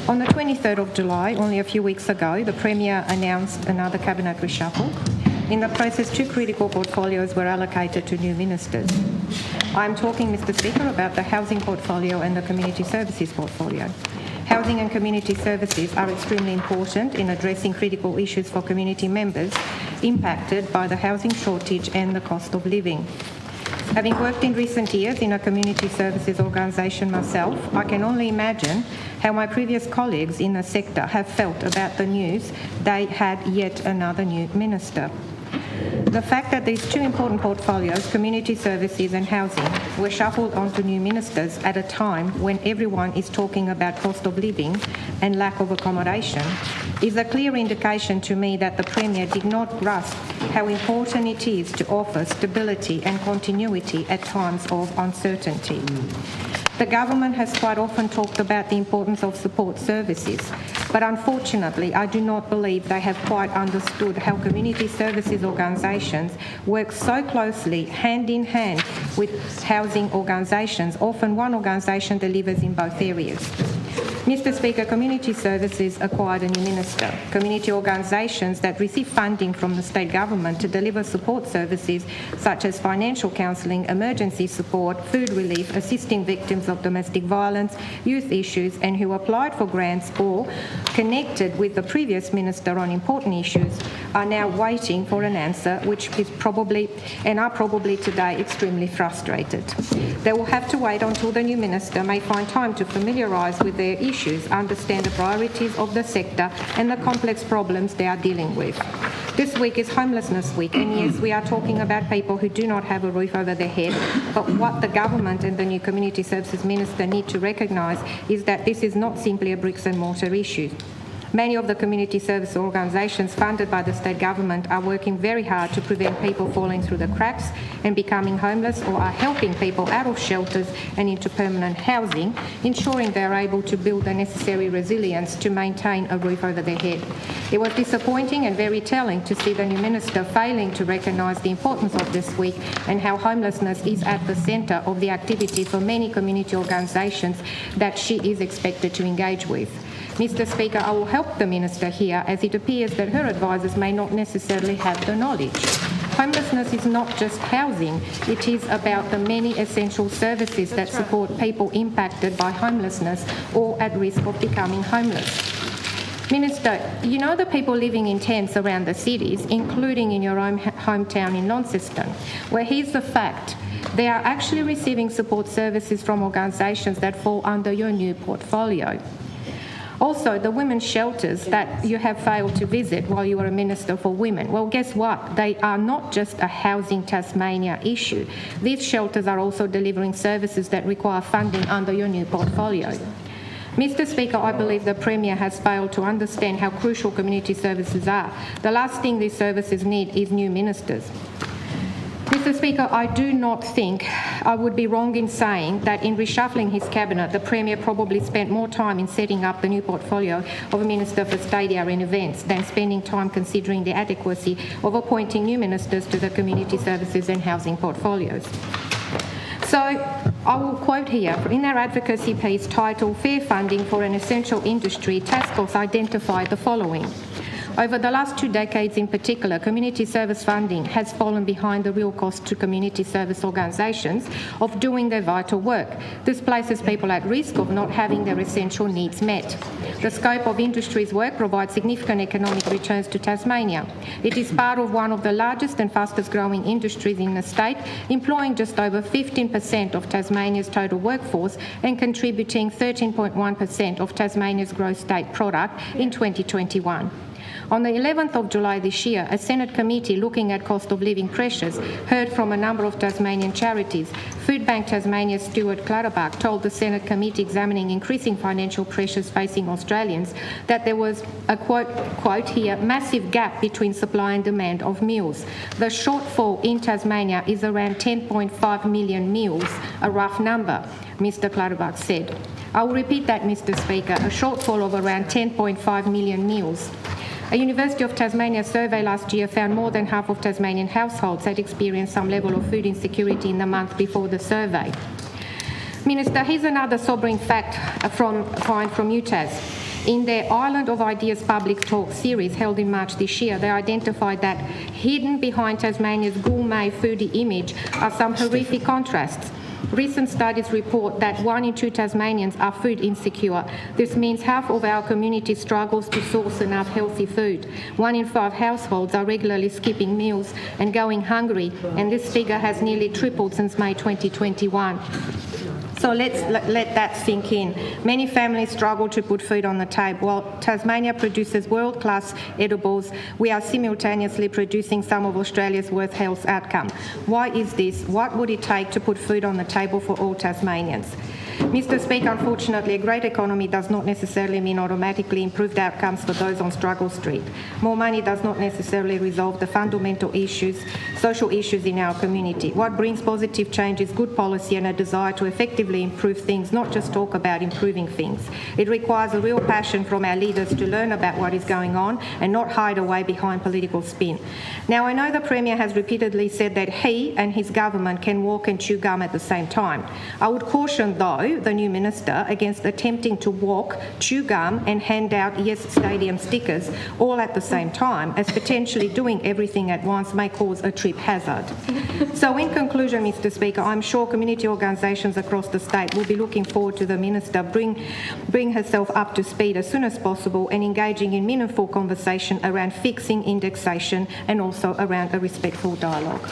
On the 23rd of July, only a few weeks ago, the Premier announced another cabinet reshuffle. In the process, two critical portfolios were allocated to new ministers. I'm talking, Mr. Speaker, about the housing portfolio and the community services portfolio. Housing and community services are extremely important in addressing critical issues for community members impacted by the housing shortage and the cost of living. Having worked in recent years in a community services organisation myself, I can only imagine how my previous colleagues in the sector have felt about the news they had yet another new minister. The fact that these two important portfolios, community services and housing, were shuffled onto new ministers at a time when everyone is talking about cost of living and lack of accommodation is a clear indication to me that the Premier did not grasp how important it is to offer stability and continuity at times of uncertainty. The government has quite often talked about the importance of support services, but unfortunately I do not believe they have quite understood how community services organisations work so closely hand in hand with housing organisations. Often one organisation delivers in both areas. Mr. Speaker, community services acquired a new minister. Community organisations that receive funding from the state government to deliver support services such as financial counselling, emergency support, food relief, assisting victims of domestic violence, youth issues, and who applied for grants or connected with the previous minister on important issues are now waiting for an answer, which is probably today extremely frustrated. They will have to wait until the new minister may find time to familiarise with their issues, understand the priorities of the sector and the complex problems they are dealing with. This week is Homelessness Week, and yes, we are talking about people who do not have a roof over their head, but what the government and the new Community Services Minister need to recognise is that this is not simply a bricks and mortar issue. Many of the community service organisations funded by the state government are working very hard to prevent people falling through the cracks and becoming homeless, or are helping people out of shelters and into permanent housing, ensuring they are able to build the necessary resilience to maintain a roof over their head. It was disappointing and very telling to see the new minister failing to recognise the importance of this week and how homelessness is at the centre of the activity for many community organisations that she is expected to engage with. Mr. Speaker, I will help the Minister here, as it appears that her advisers may not necessarily have the knowledge. Homelessness is not just housing, it is about the many essential services that support people impacted by homelessness or at risk of becoming homeless. Minister, you know the people living in tents around the cities, including in your own hometown in Launceston, where here's the fact. They are actually receiving support services from organisations that fall under your new portfolio. Also, the women's shelters that you have failed to visit while you were a Minister for Women, well, guess what? They are not just a Housing Tasmania issue. These shelters are also delivering services that require funding under your new portfolio. Mr. Speaker, I believe the Premier has failed to understand how crucial community services are. The last thing these services need is new ministers. Mr. Speaker, I do not think I would be wrong in saying that in reshuffling his cabinet, the Premier probably spent more time in setting up the new portfolio of a Minister for Stadia and Events than spending time considering the adequacy of appointing new ministers to the community services and housing portfolios. So I will quote here, in our advocacy piece titled Fair Funding for an Essential Industry, Task Force identified the following. Over the last 2 decades in particular, community service funding has fallen behind the real cost to community service organisations of doing their vital work. This places people at risk of not having their essential needs met. The scope of industry's work provides significant economic returns to Tasmania. It is part of one of the largest and fastest growing industries in the state, employing just over 15% of Tasmania's total workforce and contributing 13.1% of Tasmania's gross state product in 2021. On the 11th of July this year, a Senate committee looking at cost of living pressures heard from a number of Tasmanian charities. Foodbank Tasmania's Stuart Clutterbuck told the Senate committee examining increasing financial pressures facing Australians that there was a quote here, massive gap between supply and demand of meals. The shortfall in Tasmania is around 10.5 million meals, a rough number, Mr. Clutterbuck said. I will repeat that, Mr. Speaker, a shortfall of around 10.5 million meals. A University of Tasmania survey last year found more than half of Tasmanian households had experienced some level of food insecurity in the month before the survey. Minister, here's another sobering fact from UTAS. In their Island of Ideas public talk series held in March this year, they identified that hidden behind Tasmania's gourmet foodie image are some horrific contrasts. Recent studies report that 1 in 2 Tasmanians are food insecure. This means half of our community struggles to source enough healthy food. 1 in 5 households are regularly skipping meals and going hungry, and this figure has nearly tripled since May 2021. So let that sink in. Many families struggle to put food on the table. While Tasmania produces world-class edibles, we are simultaneously producing some of Australia's worst health outcomes. Why is this? What would it take to put food on the table for all Tasmanians? Mr. Speaker, unfortunately, a great economy does not necessarily mean automatically improved outcomes for those on struggle street. More money does not necessarily resolve the fundamental issues, social issues in our community. What brings positive change is good policy and a desire to effectively improve things, not just talk about improving things. It requires a real passion from our leaders to learn about what is going on and not hide away behind political spin. Now, I know the Premier has repeatedly said that he and his government can walk and chew gum at the same time. I would caution, though, the new minister against attempting to walk, chew gum and hand out Yes Stadium stickers all at the same time, as potentially doing everything at once may cause a trip hazard. So in conclusion, Mr. Speaker, I'm sure community organisations across the state will be looking forward to the minister bring herself up to speed as soon as possible and engaging in meaningful conversation around fixing indexation and also around a respectful dialogue.